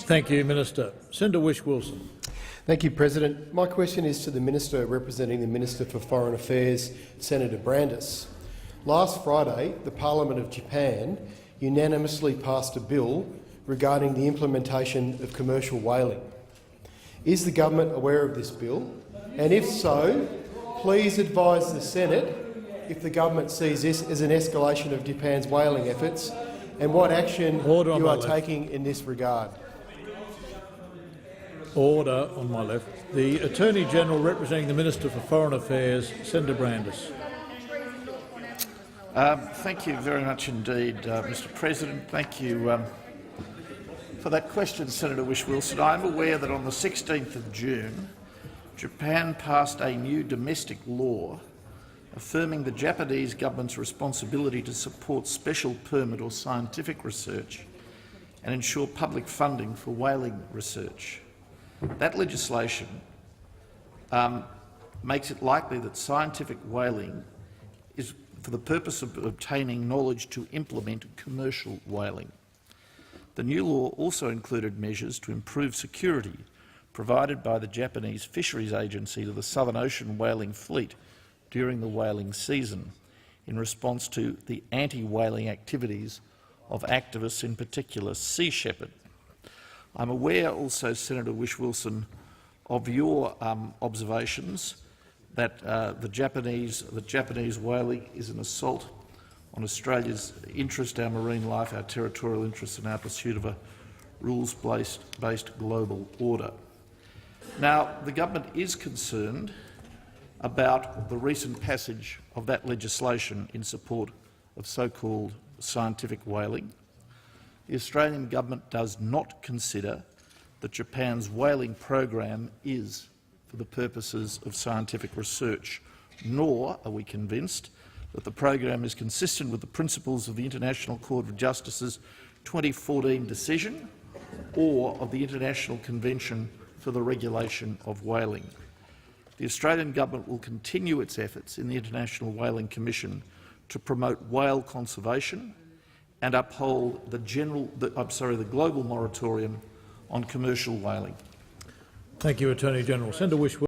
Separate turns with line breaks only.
Thank you, Minister. Senator Whish-Wilson.
Thank you, President. My question is to the Minister representing the Minister for Foreign Affairs, Senator Brandis. Last Friday, the Parliament of Japan unanimously passed a bill regarding the implementation of commercial whaling. Is the government aware of this bill? And if so, please advise the Senate if the government sees this as an escalation of Japan's whaling efforts and what action you are taking in this regard.
Order on my left. The Attorney-General representing the Minister for Foreign Affairs, Senator Brandis.
Thank you very much indeed, Mr President. Thank you for that question, Senator Whish-Wilson. I am aware that on the 16th of June, Japan passed a new domestic law affirming the Japanese government's responsibility to support special permit or scientific research and ensure public funding for whaling research. That legislation makes it likely that scientific whaling is for the purpose of obtaining knowledge to implement commercial whaling. The new law also included measures to improve security provided by the Japanese Fisheries Agency to the Southern Ocean whaling fleet during the whaling season in response to the anti-whaling activities of activists, in particular Sea Shepherd. I'm aware also, Senator Whish-Wilson, of your observations that the Japanese whaling is an assault on Australia's interest, our marine life, our territorial interests and our pursuit of a rules-based global order. Now, the government is concerned about the recent passage of that legislation in support of so-called scientific whaling. The Australian government does not consider that Japan's whaling program is for the purposes of scientific research, nor are we convinced that the program is consistent with the principles of the International Court of Justice's 2014 decision or of the International Convention for the Regulation of Whaling. The Australian government will continue its efforts in the International Whaling Commission to promote whale conservation and uphold the global moratorium on commercial whaling.
Thank you, Attorney-General. Senator Whish-Wilson.